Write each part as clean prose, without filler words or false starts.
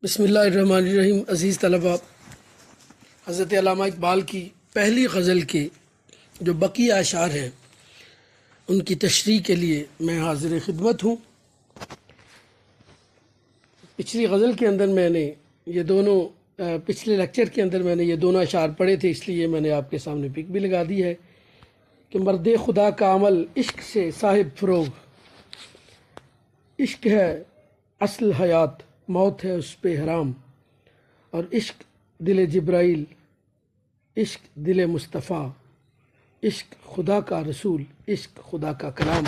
بسم اللہ الرحمن الرحیم۔ عزیز طلباء، حضرت علامہ اقبال کی پہلی غزل کے جو بقیہ اشعار ہیں ان کی تشریح کے لیے میں حاضر خدمت ہوں۔ پچھلی غزل کے اندر میں نے پچھلے لیکچر کے اندر میں نے یہ دونوں اشعار پڑھے تھے، اس لیے میں نے آپ کے سامنے پک بھی لگا دی ہے کہ مرد خدا کا عمل عشق سے صاحب فروغ، عشق ہے اصل حیات، موت ہے اس پہ حرام، اور عشق دل جبرائیل، عشق دل مصطفیٰ، عشق خدا کا رسول، عشق خدا کا کلام۔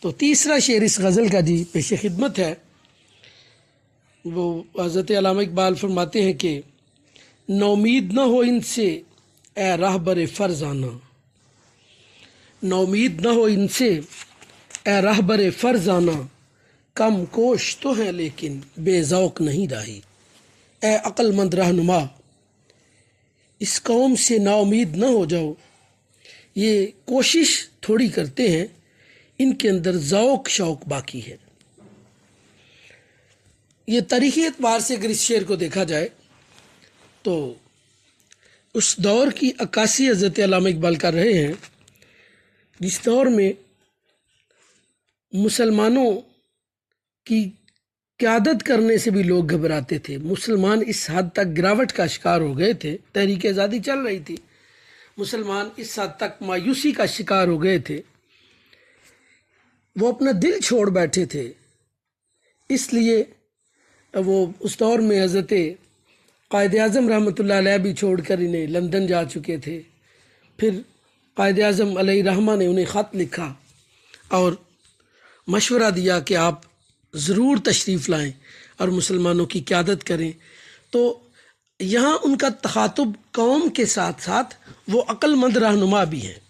تو تیسرا شعر اس غزل کا جی پیش خدمت ہے۔ وہ حضرت علامہ اقبال فرماتے ہیں کہ نومید نہ ہو ان سے اے راہبر فرزانہ، نومید نہ ہو ان سے اے راہبر فرزانہ، کم کوش تو ہے لیکن بے ذوق نہیں راہی، اے عقل مند رہنما اس قوم سے نا امید نہ ہو جاؤ، یہ کوشش تھوڑی کرتے ہیں، ان کے اندر ذوق شوق باقی ہے۔ یہ تاریخی اعتبار سے اگر اس شعر کو دیکھا جائے تو اس دور کی عکاسی حضرت علامہ اقبال کر رہے ہیں جس دور میں مسلمانوں کی قیادت کرنے سے بھی لوگ گھبراتے تھے، مسلمان اس حد تک گراوٹ کا شکار ہو گئے تھے، تحریک آزادی چل رہی تھی، مسلمان اس حد تک مایوسی کا شکار ہو گئے تھے، وہ اپنا دل چھوڑ بیٹھے تھے۔ اس لیے وہ اس دور میں حضرت قائد اعظم رحمۃ اللہ علیہ بھی چھوڑ کر انہیں لندن جا چکے تھے، پھر قائد اعظم علیہ رحمہ نے انہیں خط لکھا اور مشورہ دیا کہ آپ ضرور تشریف لائیں اور مسلمانوں کی قیادت کریں۔ تو یہاں ان کا تخاطب قوم کے ساتھ ساتھ وہ عقل مند رہنما بھی ہیں،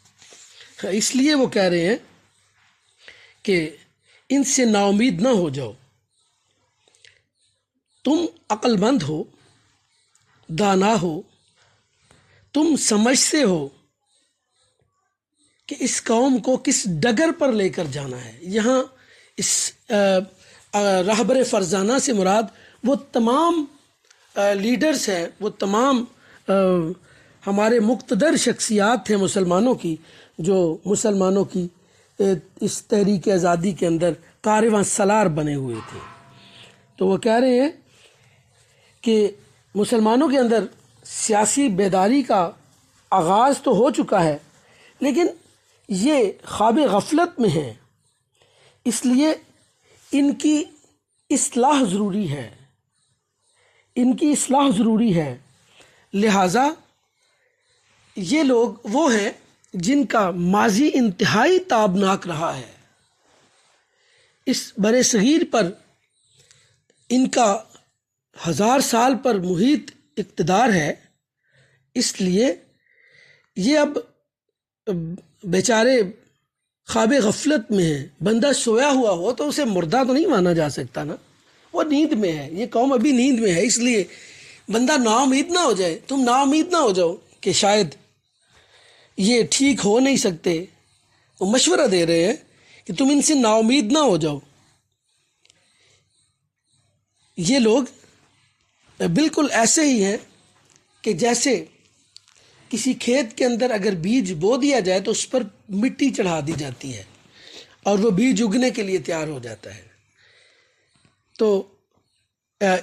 اس لیے وہ کہہ رہے ہیں کہ ان سے نا امید نہ ہو جاؤ، تم عقل مند ہو، دانا ہو، تم سمجھتے ہو کہ اس قوم کو کس ڈگر پر لے کر جانا ہے۔ یہاں اس رہبر فرزانہ سے مراد وہ تمام لیڈرز ہیں، وہ تمام ہمارے مقتدر شخصیات ہیں مسلمانوں کی، جو مسلمانوں کی اس تحریک آزادی کے اندر کارواں سالار بنے ہوئے تھے۔ تو وہ کہہ رہے ہیں کہ مسلمانوں کے اندر سیاسی بیداری کا آغاز تو ہو چکا ہے، لیکن یہ خواب غفلت میں ہیں، اس لیے ان کی اصلاح ضروری ہے، ان کی اصلاح ضروری ہے۔ لہٰذا یہ لوگ وہ ہیں جن کا ماضی انتہائی تابناک رہا ہے، اس برِ صغیر پر ان کا 1000 سال پر محیط اقتدار ہے، اس لیے یہ اب بیچارے خواب غفلت میں ہیں۔ بندہ سویا ہوا ہو تو اسے مردہ تو نہیں مانا جا سکتا نا، وہ نیند میں ہے، یہ قوم ابھی نیند میں ہے، اس لیے بندہ نا امید نہ ہو جائے، تم نا امید نہ ہو جاؤ کہ شاید یہ ٹھیک ہو نہیں سکتے۔ وہ مشورہ دے رہے ہیں کہ تم ان سے نا امید نہ ہو جاؤ۔ یہ لوگ بالکل ایسے ہی ہیں کہ جیسے کسی کھیت کے اندر اگر بیج بو دیا جائے تو اس پر مٹی چڑھا دی جاتی ہے اور وہ بیج اگنے کے لیے تیار ہو جاتا ہے۔ تو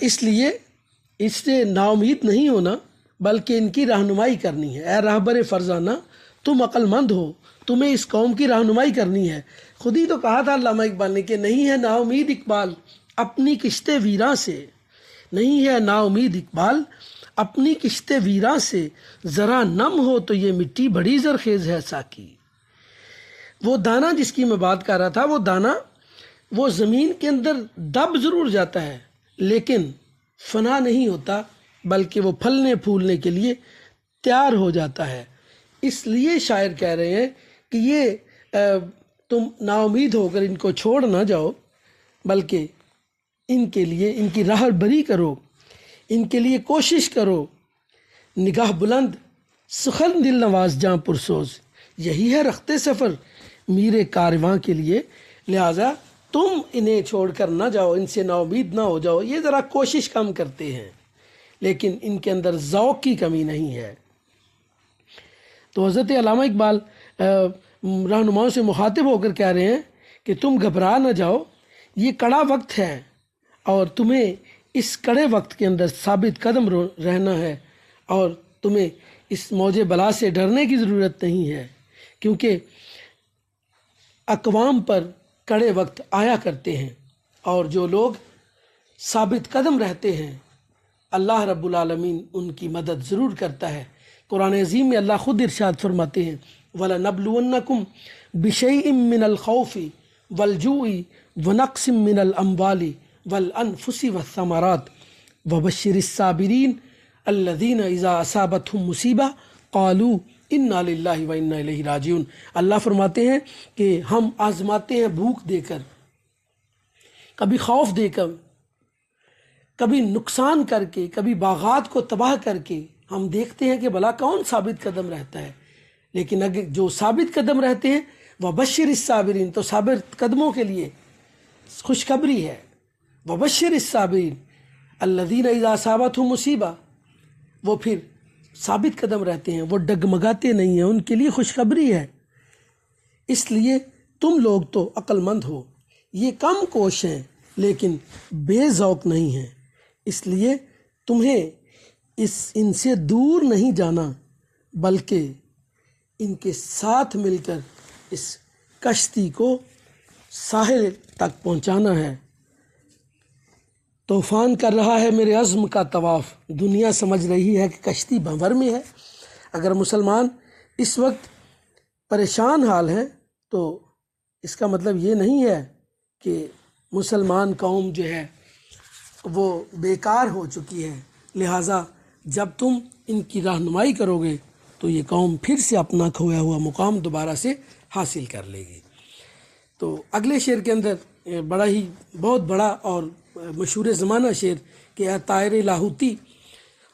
اس لیے اس سے نا امید نہیں ہونا بلکہ ان کی رہنمائی کرنی ہے۔ اے راہبر فرزانہ، تم عقل مند ہو، تمہیں اس قوم کی رہنمائی کرنی ہے۔ خود ہی تو کہا تھا علامہ اقبال نے کہ نہیں ہے نا امید اقبال اپنی کشت ویراں سے، نہیں ہے نا امید اقبال اپنی کشت ویراں سے، ذرا نم ہو تو یہ مٹی بڑی زرخیز ہے ساکی۔ وہ دانہ جس کی میں بات کر رہا تھا، وہ دانہ وہ زمین کے اندر دب ضرور جاتا ہے لیکن فنا نہیں ہوتا، بلکہ وہ پھلنے پھولنے کے لیے تیار ہو جاتا ہے۔ اس لیے شاعر کہہ رہے ہیں کہ یہ تم نا امید ہو کر ان کو چھوڑ نہ جاؤ، بلکہ ان کے لیے ان کی راہبری کرو، ان کے لیے کوشش کرو۔ نگاہ بلند سخن دل نواز جاں پرسوز، یہی ہے رخت سفر میر کارواں کے لیے۔ لہٰذا تم انہیں چھوڑ کر نہ جاؤ، ان سے نا امید نہ ہو جاؤ۔ یہ ذرا کوشش کم کرتے ہیں لیکن ان کے اندر ذوق کی کمی نہیں ہے۔ تو حضرت علامہ اقبال رہنماؤں سے مخاطب ہو کر کہہ رہے ہیں کہ تم گھبرا نہ جاؤ، یہ کڑا وقت ہے اور تمہیں اس کڑے وقت کے اندر ثابت قدم رہنا ہے، اور تمہیں اس موج بلا سے ڈرنے کی ضرورت نہیں ہے، کیونکہ اقوام پر کڑے وقت آیا کرتے ہیں، اور جو لوگ ثابت قدم رہتے ہیں اللہ رب العالمین ان کی مدد ضرور کرتا ہے۔ قرآن عظیم میں اللہ خود ارشاد فرماتے ہیں وَلَنَبْلُوَنَّكُمْ بِشَيْءٍ مِّنَ الْخَوْفِ وَالْجُوعِ وَنَقْصٍ مِّنَ الْأَمْوَالِ وَالْأَنفُسِ وَالثَّمَرَاتِ وَبَشِّرِ الصَّابِرِينَ الَّذِينَ إِذَا أَصَابَتْهُمْ مُصِیبَةٌ قَالُوا اِنَّا لِلَّهِ وَإِنَّا إِلَیْهِ رَاجِعُونَ۔ اللہ فرماتے ہیں کہ ہم آزماتے ہیں بھوک دے کر، کبھی خوف دے کر، کبھی نقصان کر کے، کبھی باغات کو تباہ کر کے۔ ہم دیکھتے ہیں کہ بھلا کون ثابت قدم رہتا ہے، لیکن اگر جو ثابت قدم رہتے ہیں وَبَشِّرِ الصَّابِرِينَ، تو ثابت قدموں کے لیے خوشخبری ہے۔ وَبَشِّرِ الصَّابِرِينَ الَّذِينَ إِذَا أَصَابَتْهُمْ مُصِیبَةٌ، وہ پھر ثابت قدم رہتے ہیں، وہ ڈگمگاتے نہیں ہیں، ان کے لیے خوشخبری ہے۔ اس لیے تم لوگ تو عقل مند ہو، یہ کم کوش ہیں لیکن بے ذوق نہیں ہیں، اس لیے تمہیں ان سے دور نہیں جانا بلکہ ان کے ساتھ مل کر اس کشتی کو ساحل تک پہنچانا ہے۔ طوفان کر رہا ہے میرے عزم کا طواف، دنیا سمجھ رہی ہے کہ کشتی بھنور میں ہے۔ اگر مسلمان اس وقت پریشان حال ہیں تو اس کا مطلب یہ نہیں ہے کہ مسلمان قوم جو ہے وہ بیکار ہو چکی ہے، لہٰذا جب تم ان کی رہنمائی کرو گے تو یہ قوم پھر سے اپنا کھویا ہوا مقام دوبارہ سے حاصل کر لے گی۔ تو اگلے شعر کے اندر بہت بڑا اور مشہور زمانہ شعر کہ اے طائر لاہوتی،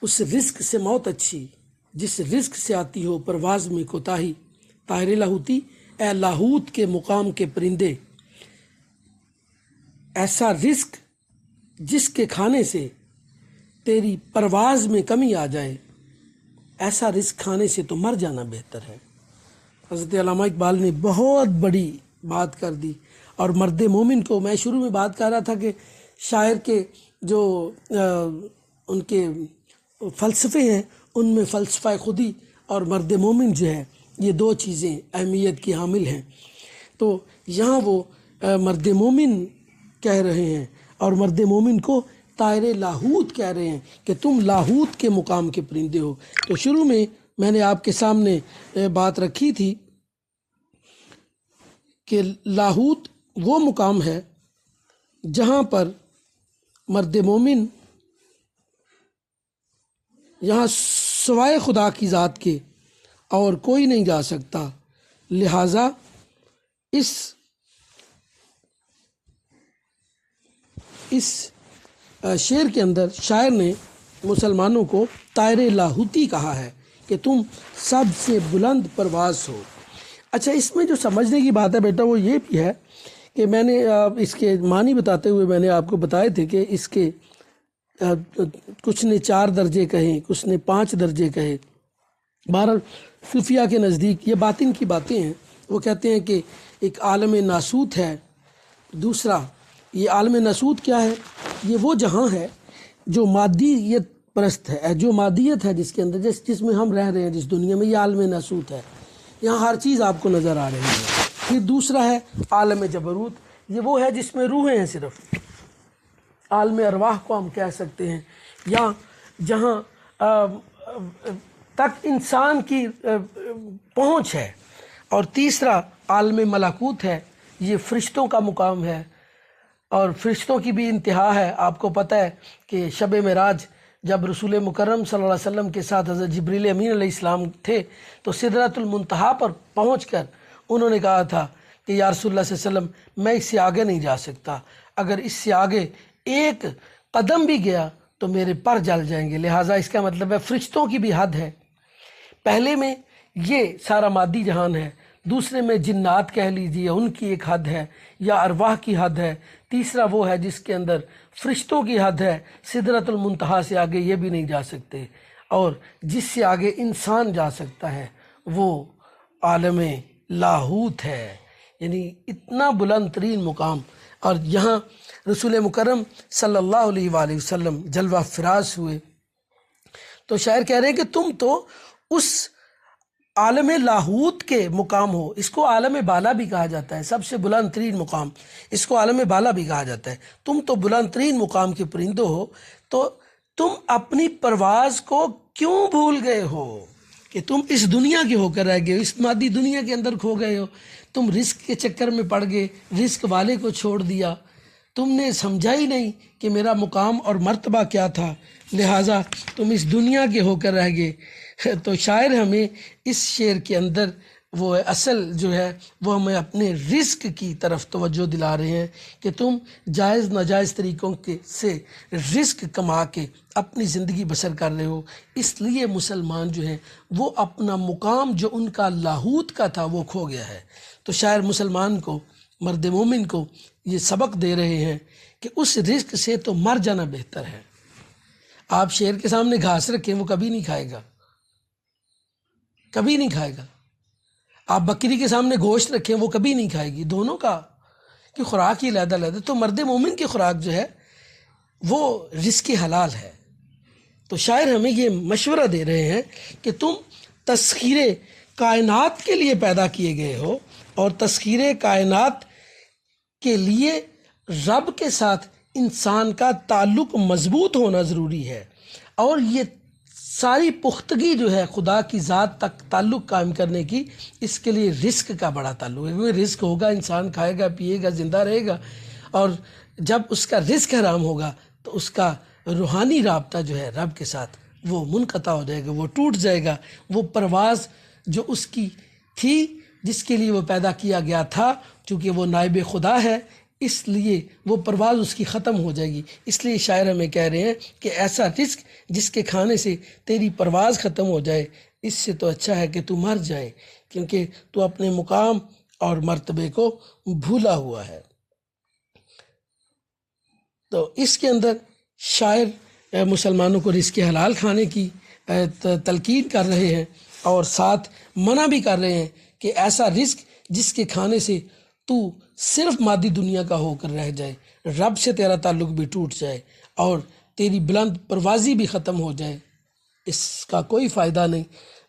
اس رزق سے موت اچھی جس رزق سے آتی ہو پرواز میں کوتاہی۔ طائر لاہوتی، اے لاہوت کے مقام کے پرندے، ایسا رزق جس کے کھانے سے تیری پرواز میں کمی آ جائے، ایسا رزق کھانے سے تو مر جانا بہتر ہے۔ حضرت علامہ اقبال نے بہت بڑی بات کر دی، اور مرد مومن کو میں شروع میں بات کر رہا تھا کہ شاعر کے جو ان کے فلسفے ہیں ان میں فلسفہ خودی اور مرد مومن جو ہے یہ دو چیزیں اہمیت کی حامل ہیں۔ تو یہاں وہ مرد مومن کہہ رہے ہیں اور مرد مومن کو طائر لاہوت کہہ رہے ہیں کہ تم لاہوت کے مقام کے پرندے ہو۔ تو شروع میں نے آپ کے سامنے بات رکھی تھی کہ لاہوت وہ مقام ہے جہاں پر مرد مومن یہاں سوائے خدا کی ذات کے اور کوئی نہیں جا سکتا، لہٰذا اس شعر کے اندر شاعر نے مسلمانوں کو طائر لاہوتی کہا ہے کہ تم سب سے بلند پرواز ہو۔ اچھا، اس میں جو سمجھنے کی بات ہے بیٹا وہ یہ بھی ہے کہ میں نے اس کے معنی بتاتے ہوئے میں نے آپ کو بتائے تھے کہ اس کے کچھ نے 4 درجے کہیں، کچھ نے 5 درجے کہے۔ بہرحال صوفیہ کے نزدیک یہ باطن کی باتیں ہیں۔ وہ کہتے ہیں کہ ایک عالم ناسوت ہے، دوسرا یہ عالم ناسوت کیا ہے؟ یہ وہ جہاں ہے جو مادیت پرست ہے، جو مادیت ہے جس کے اندر جس میں ہم رہ رہے ہیں، جس دنیا میں، یہ عالم ناسوت ہے۔ یہاں ہر چیز آپ کو نظر آ رہی ہے۔ پھر دوسرا ہے عالم جبروت، یہ وہ ہے جس میں روحیں ہیں، صرف عالم ارواح کو ہم کہہ سکتے ہیں، یا جہاں تک انسان کی پہنچ ہے۔ اور تیسرا عالم ملکوت ہے، یہ فرشتوں کا مقام ہے، اور فرشتوں کی بھی انتہا ہے۔ آپ کو پتہ ہے کہ شب معراج جب رسول مکرم صلی اللہ علیہ وسلم کے ساتھ حضرت جبریل امین علیہ السلام تھے تو سدرۃ المنتہا پر پہنچ کر انہوں نے کہا تھا کہ یا رسول اللہ صلی اللہ علیہ وسلم، میں اس سے آگے نہیں جا سکتا، اگر اس سے آگے ایک قدم بھی گیا تو میرے پر جل جائیں گے۔ لہٰذا اس کا مطلب ہے فرشتوں کی بھی حد ہے۔ پہلے میں یہ سارا مادی جہان ہے، دوسرے میں جنات کہہ لیجیے ان کی ایک حد ہے یا ارواح کی حد ہے، تیسرا وہ ہے جس کے اندر فرشتوں کی حد ہے، سدرۃ المنتہا سے آگے یہ بھی نہیں جا سکتے، اور جس سے آگے انسان جا سکتا ہے وہ عالم لاہوت ہے، یعنی اتنا بلند ترین مقام۔ اور یہاں رسول مکرم صلی اللہ علیہ وآلہ وسلم جلوہ فراز ہوئے، تو شاعر کہہ رہے ہیں کہ تم تو اس عالم لاہوت کے مقام ہو، اس کو عالم بالا بھی کہا جاتا ہے، سب سے بلند ترین مقام، اس کو عالم بالا بھی کہا جاتا ہے۔ تم تو بلند ترین مقام کے پرندوں ہو، تو تم اپنی پرواز کو کیوں بھول گئے ہو کہ تم اس دنیا کے ہو کر رہ گئے ہو، اس مادی دنیا کے اندر کھو گئے ہو، تم رزق کے چکر میں پڑ گئے، رزق والے کو چھوڑ دیا، تم نے سمجھا ہی نہیں کہ میرا مقام اور مرتبہ کیا تھا، لہٰذا تم اس دنیا کے ہو کر رہ گئے۔ تو شاعر ہمیں اس شعر کے اندر وہ اصل جو ہے وہ ہمیں اپنے رزق کی طرف توجہ دلا رہے ہیں کہ تم جائز ناجائز طریقوں سے رزق کما کے اپنی زندگی بسر کر رہے ہو، اس لیے مسلمان جو ہیں وہ اپنا مقام جو ان کا لاہوت کا تھا وہ کھو گیا ہے۔ تو شاعر مسلمان کو، مرد مومن کو یہ سبق دے رہے ہیں کہ اس رزق سے تو مر جانا بہتر ہے۔ آپ شیر کے سامنے گھاس رکھیں وہ کبھی نہیں کھائے گا، کبھی نہیں کھائے گا۔ آپ بکری کے سامنے گوشت رکھیں وہ کبھی نہیں کھائے گی، دونوں کا کی خوراک ہی علیحدہ علیحدہ۔ تو مرد مومن کی خوراک جو ہے وہ رزق حلال ہے۔ تو شاعر ہمیں یہ مشورہ دے رہے ہیں کہ تم تسخیر کائنات کے لیے پیدا کیے گئے ہو، اور تسخیر کائنات کے لیے رب کے ساتھ انسان کا تعلق مضبوط ہونا ضروری ہے، اور یہ ساری پختگی جو ہے خدا کی ذات تک تعلق قائم کرنے کی، اس کے لیے رزق کا بڑا تعلق ہے، کیونکہ رزق ہوگا انسان کھائے گا پیے گا زندہ رہے گا، اور جب اس کا رزق حرام ہوگا تو اس کا روحانی رابطہ جو ہے رب کے ساتھ وہ منقطع ہو جائے گا، وہ ٹوٹ جائے گا، وہ پرواز جو اس کی تھی جس کے لیے وہ پیدا کیا گیا تھا، چونکہ وہ نائب خدا ہے اس لیے وہ پرواز اس کی ختم ہو جائے گی۔ اس لیے شاعر ہمیں کہہ رہے ہیں کہ ایسا رزق جس کے کھانے سے تیری پرواز ختم ہو جائے، اس سے تو اچھا ہے کہ تو مر جائے، کیونکہ تو اپنے مقام اور مرتبے کو بھولا ہوا ہے۔ تو اس کے اندر شاعر مسلمانوں کو رزق حلال کھانے کی تلقین کر رہے ہیں، اور ساتھ منع بھی کر رہے ہیں کہ ایسا رزق جس کے کھانے سے تو صرف مادی دنیا کا ہو کر رہ جائے، رب سے تیرا تعلق بھی ٹوٹ جائے اور تیری بلند پروازی بھی ختم ہو جائے، اس کا کوئی فائدہ نہیں۔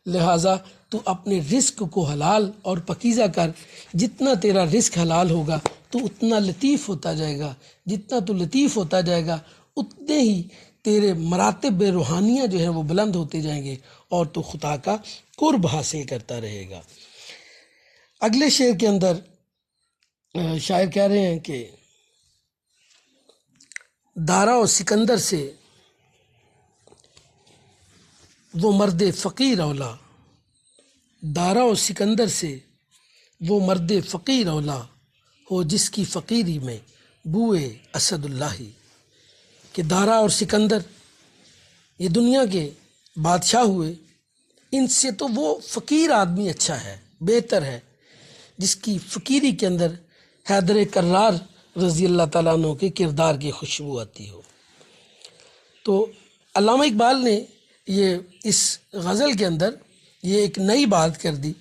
لہٰذا تو اپنے رزق کو حلال اور پکیزہ کر، جتنا تیرا رزق حلال ہوگا تو اتنا لطیف ہوتا جائے گا، جتنا تو لطیف ہوتا جائے گا اتنے ہی تیرے مراتب روحانیہ جو ہیں وہ بلند ہوتے جائیں گے، اور تو خدا کا قرب حاصل کرتا رہے گا۔ اگلے شعر کے اندر شاعر کہہ رہے ہیں کہ دارا و سکندر سے وہ مرد فقیر اولا، دارا و سکندر سے وہ مرد فقیر اولا، ہو جس کی فقیری میں بوئے اسد اللہ۔ کہ دارا اور سکندر یہ دنیا کے بادشاہ ہوئے، ان سے تو وہ فقیر آدمی اچھا ہے، بہتر ہے، جس کی فقیری کے اندر حیدر کرار رضی اللہ تعالیٰ عنہ کے کردار کی خوشبو آتی ہو۔ تو علامہ اقبال نے یہ اس غزل کے اندر یہ ایک نئی بات کر دی۔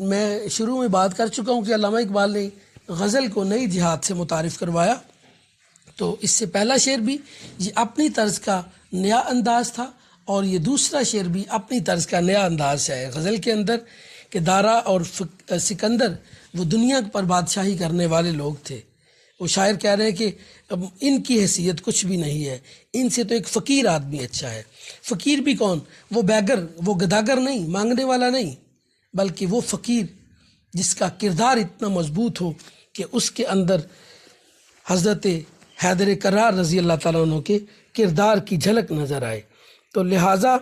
میں شروع میں بات کر چکا ہوں کہ علامہ اقبال نے غزل کو نئی جہاد سے متعارف کروایا، تو اس سے پہلا شعر بھی یہ اپنی طرز کا نیا انداز تھا، اور یہ دوسرا شعر بھی اپنی طرز کا نیا انداز ہے غزل کے اندر، کہ دارا اور سکندر وہ دنیا پر بادشاہی کرنے والے لوگ تھے۔ وہ شاعر کہہ رہے ہیں کہ ان کی حیثیت کچھ بھی نہیں ہے، ان سے تو ایک فقیر آدمی اچھا ہے۔ فقیر بھی کون؟ وہ بیگر، وہ گداگر نہیں، مانگنے والا نہیں، بلکہ وہ فقیر جس کا کردار اتنا مضبوط ہو کہ اس کے اندر حضرت حیدر کرار رضی اللہ تعالیٰ عنہ کے کردار کی جھلک نظر آئے۔ تو لہٰذا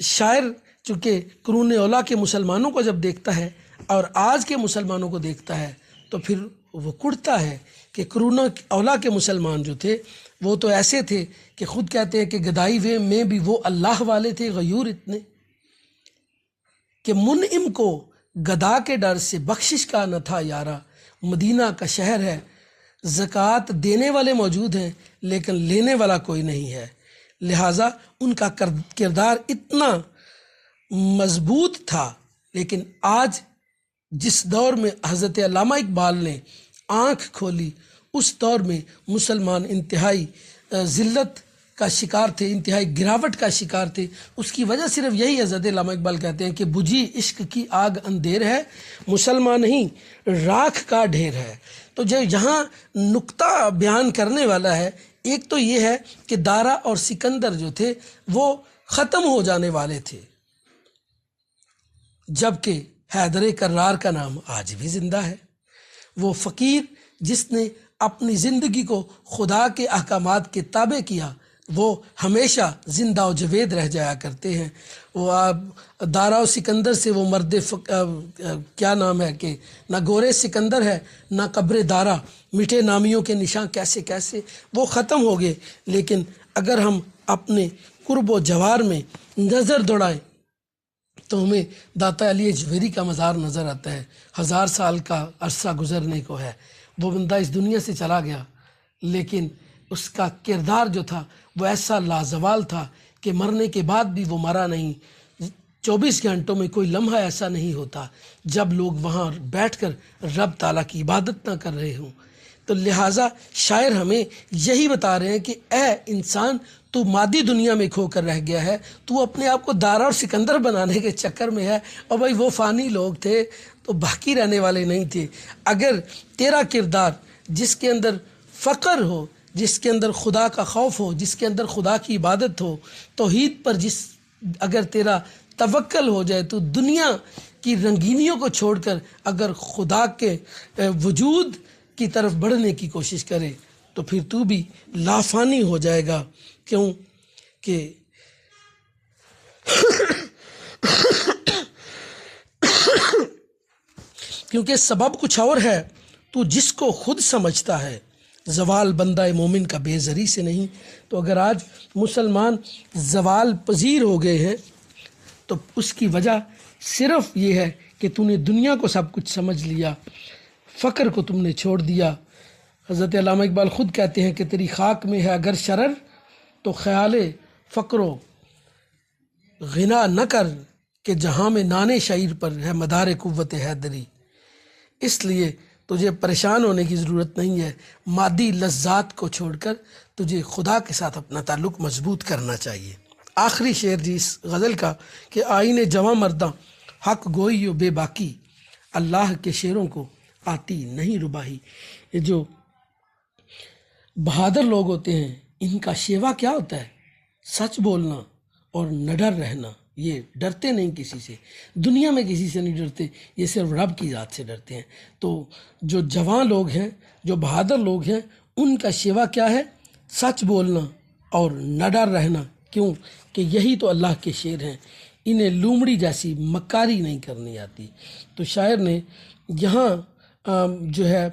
شاعر چونکہ قرون اولیٰ کے مسلمانوں کو جب دیکھتا ہے اور آج کے مسلمانوں کو دیکھتا ہے تو پھر وہ کڑتا ہے کہ قرون اولیٰ کے مسلمان جو تھے وہ تو ایسے تھے کہ خود کہتے ہیں کہ گدائی وے میں بھی وہ اللہ والے تھے، غیور اتنے کہ منعم کو گدا کے ڈر سے بخشش کا نہ تھا یارا، مدینہ کا شہر ہے، زکوٰۃ دینے والے موجود ہیں لیکن لینے والا کوئی نہیں ہے، لہٰذا ان کا کردار اتنا مضبوط تھا۔ لیکن آج جس دور میں حضرت علامہ اقبال نے آنکھ کھولی، اس دور میں مسلمان انتہائی ذلت کا شکار تھے، انتہائی گراوٹ کا شکار تھے۔ اس کی وجہ صرف یہی ہے، حضرت علامہ اقبال کہتے ہیں کہ بجھی عشق کی آگ اندھیر ہے، مسلمان نہیں راکھ کا ڈھیر ہے۔ تو جو یہاں نقطہ بیان کرنے والا ہے، ایک تو یہ ہے کہ دارا اور سکندر جو تھے وہ ختم ہو جانے والے تھے، جبکہ حیدر کرار کا نام آج بھی زندہ ہے۔ وہ فقیر جس نے اپنی زندگی کو خدا کے احکامات کے تابع کیا، وہ ہمیشہ زندہ و جاوید رہ جایا کرتے ہیں۔ وہ دارا و سکندر سے وہ مرد کیا نام ہے کہ نہ گورے سکندر ہے نہ قبر دارا، میٹھے نامیوں کے نشاں کیسے کیسے وہ ختم ہو گئے۔ لیکن اگر ہم اپنے قرب و جوار میں نظر دوڑائیں تو ہمیں داتا علی اجویری کا مزار نظر آتا ہے۔ 1000 سال کا عرصہ گزرنے کو ہے، وہ بندہ اس دنیا سے چلا گیا، لیکن اس کا کردار جو تھا وہ ایسا لازوال تھا کہ مرنے کے بعد بھی وہ مرا نہیں۔ 24 گھنٹوں میں کوئی لمحہ ایسا نہیں ہوتا جب لوگ وہاں بیٹھ کر رب تعالیٰ کی عبادت نہ کر رہے ہوں۔ تو لہٰذا شاعر ہمیں یہی بتا رہے ہیں کہ اے انسان، تو مادی دنیا میں کھو کر رہ گیا ہے، تو اپنے آپ کو دارا اور سکندر بنانے کے چکر میں ہے، اور بھائی وہ فانی لوگ تھے تو باقی رہنے والے نہیں تھے۔ اگر تیرا کردار جس کے اندر فقر ہو، جس کے اندر خدا کا خوف ہو، جس کے اندر خدا کی عبادت ہو، توحید پر اگر تیرا توکل ہو جائے، تو دنیا کی رنگینیوں کو چھوڑ کر اگر خدا کے وجود کی طرف بڑھنے کی کوشش کرے تو پھر تو بھی لافانی ہو جائے گا۔ کیوں کہ کیونکہ سبب کچھ اور ہے، تو جس کو خود سمجھتا ہے، زوال بندہ مومن کا بے زری سے نہیں۔ تو اگر آج مسلمان زوال پذیر ہو گئے ہیں تو اس کی وجہ صرف یہ ہے کہ تو نے دنیا کو سب کچھ سمجھ لیا، فقر کو تم نے چھوڑ دیا۔ حضرت علامہ اقبال خود کہتے ہیں کہ تیری خاک میں ہے اگر شرر، تو خیال فقر و غنا نہ کر، کہ جہاں میں نانے شعیر پر ہے مدار قوت حیدری۔ اس لیے تجھے پریشان ہونے کی ضرورت نہیں ہے، مادی لذات کو چھوڑ کر تجھے خدا کے ساتھ اپنا تعلق مضبوط کرنا چاہیے۔ آخری شعر جی اس غزل کا کہ آئین جواں مرداں حق گوئی و بے باکی، اللہ کے شعروں کو آتی نہیں رباہی۔ یہ جو بہادر لوگ ہوتے ہیں ان کا شیوا کیا ہوتا ہے؟ سچ بولنا اور نڈر رہنا۔ یہ ڈرتے نہیں کسی سے، دنیا میں کسی سے نہیں ڈرتے، یہ صرف رب کی ذات سے ڈرتے ہیں۔ تو جو جوان لوگ ہیں، جو بہادر لوگ ہیں، ان کا شیوا کیا ہے؟ سچ بولنا اور نڈر رہنا۔ کیوں کہ یہی تو اللہ کے شعر ہیں، انہیں لومڑی جیسی مکاری نہیں کرنی آتی۔ تو شاعر نے یہاں جو ہے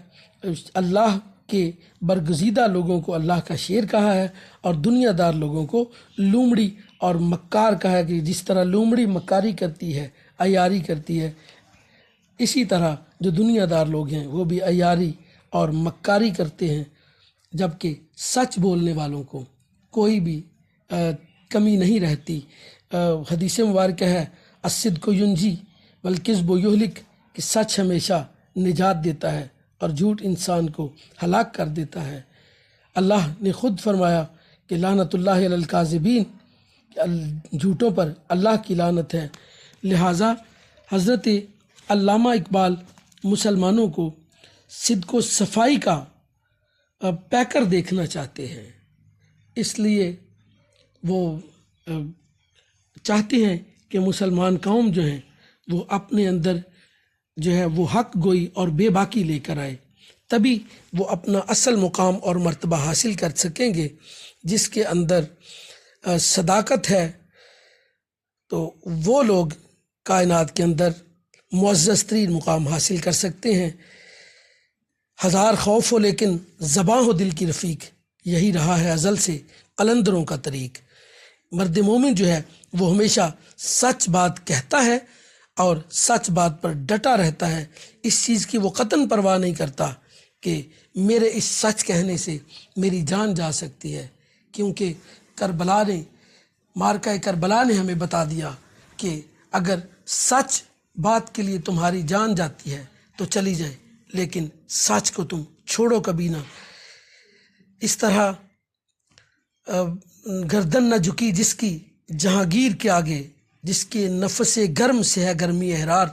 اللہ کے برگزیدہ لوگوں کو اللہ کا شعر کہا ہے، اور دنیا دار لوگوں کو لومڑی اور مکار کہا ہے، کہ جس طرح لومڑی مکاری کرتی ہے، عیاری کرتی ہے، اسی طرح جو دنیا دار لوگ ہیں وہ بھی عیاری اور مکاری کرتے ہیں، جبکہ سچ بولنے والوں کو کوئی بھی کمی نہیں رہتی۔ حدیث مبارکہ ہے الصدق ینجی والکذب یہلک، کہ سچ ہمیشہ نجات دیتا ہے اور جھوٹ انسان کو ہلاک کر دیتا ہے۔ اللہ نے خود فرمایا کہ لعنت اللہ علی الکاذبین، جھوٹوں پر اللہ کی لعنت ہے۔ لہٰذا حضرت علامہ اقبال مسلمانوں کو صدق و صفائی کا پیکر دیکھنا چاہتے ہیں، اس لیے وہ چاہتے ہیں کہ مسلمان قوم جو ہیں وہ اپنے اندر جو ہے وہ حق گوئی اور بے باکی لے کر آئے، تبھی وہ اپنا اصل مقام اور مرتبہ حاصل کر سکیں گے۔ جس کے اندر صداقت ہے تو وہ لوگ کائنات کے اندر معزز ترین مقام حاصل کر سکتے ہیں۔ ہزار خوف ہو لیکن زباں ہو دل کی رفیق، یہی رہا ہے ازل سے قلندروں کا طریق۔ مرد مومن جو ہے وہ ہمیشہ سچ بات کہتا ہے، اور سچ بات پر ڈٹا رہتا ہے، اس چیز کی وہ قطعاً پرواہ نہیں کرتا کہ میرے اس سچ کہنے سے میری جان جا سکتی ہے، کیونکہ کربلا نے، معرکہ کربلا نے ہمیں بتا دیا کہ اگر سچ بات کے لیے تمہاری جان جاتی ہے تو چلی جائے، لیکن سچ کو تم چھوڑو کبھی نہ۔ اس طرح گردن نہ جھکی جس کی جہانگیر کے آگے، جس کے نفس گرم سے ہے گرمی احرار۔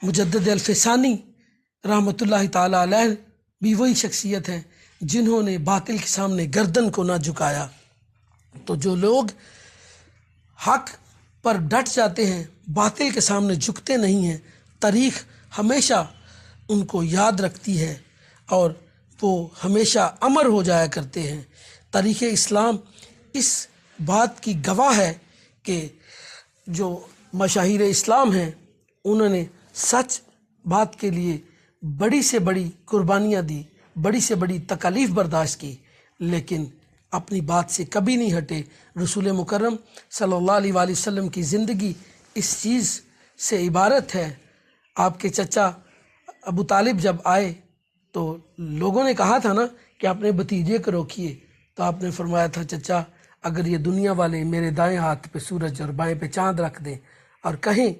مجدد الفسانی رحمۃ اللہ تعالی علیہ بھی وہی شخصیت ہیں جنہوں نے باطل کے سامنے گردن کو نہ جھکایا۔ تو جو لوگ حق پر ڈٹ جاتے ہیں، باطل کے سامنے جھکتے نہیں ہیں، تاریخ ہمیشہ ان کو یاد رکھتی ہے اور وہ ہمیشہ امر ہو جایا کرتے ہیں۔ تاریخ اسلام اس بات کی گواہ ہے کہ جو مشاہیر اسلام ہیں انہوں نے سچ بات کے لیے بڑی سے بڑی قربانیاں دی، بڑی سے بڑی تکالیف برداشت کی، لیکن اپنی بات سے کبھی نہیں ہٹے۔ رسول مکرم صلی اللہ علیہ وآلہ وسلم کی زندگی اس چیز سے عبارت ہے۔ آپ کے چچا ابو طالب جب آئے تو لوگوں نے کہا تھا نا کہ اپنے بھتیجے کو روکیے، تو آپ نے فرمایا تھا چچا اگر یہ دنیا والے میرے دائیں ہاتھ پہ سورج اور بائیں پہ چاند رکھ دیں اور کہیں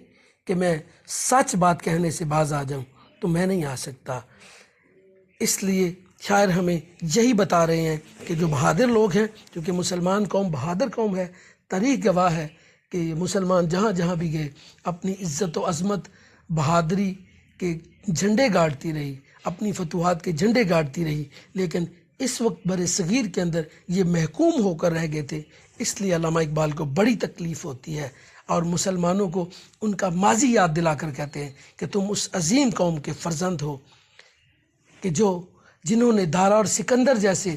کہ میں سچ بات کہنے سے باز آ جاؤں تو میں نہیں آ سکتا۔ اس لیے شاعر ہمیں یہی بتا رہے ہیں کہ جو بہادر لوگ ہیں، کیونکہ مسلمان قوم بہادر قوم ہے، تاریخ گواہ ہے کہ مسلمان جہاں جہاں بھی گئے اپنی عزت و عظمت، بہادری کے جھنڈے گاڑتی رہی، اپنی فتوحات کے جھنڈے گاڑتی رہی، لیکن اس وقت بر صغیر کے اندر یہ محکوم ہو کر رہ گئے تھے۔ اس لیے علامہ اقبال کو بڑی تکلیف ہوتی ہے اور مسلمانوں کو ان کا ماضی یاد دلا کر کہتے ہیں کہ تم اس عظیم قوم کے فرزند ہو کہ جنہوں نے دارا اور سکندر جیسے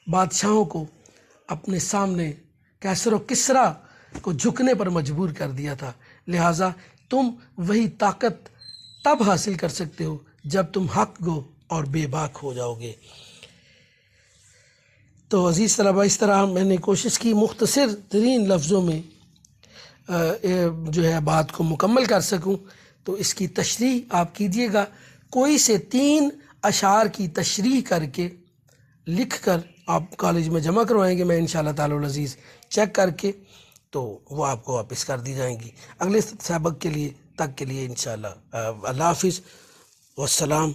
بادشاہوں کو اپنے سامنے، کیسر و کسریٰ کو جھکنے پر مجبور کر دیا تھا۔ لہٰذا تم وہی طاقت تب حاصل کر سکتے ہو جب تم حق گو اور بے باک ہو جاؤ گے۔ تو عزیز طلباء، اس طرح میں نے کوشش کی مختصر ترین لفظوں میں جو ہے بات کو مکمل کر سکوں، تو اس کی تشریح آپ کیجئے گا۔ کوئی سے 3 اشعار کی تشریح کر کے لکھ کر آپ کالج میں جمع کروائیں گے، میں انشاءاللہ تعالی العزیز چیک کر کے تو وہ آپ کو واپس کر دی جائیں گی۔ اگلے سبق کے لیے انشاءاللہ اللہ حافظ والسلام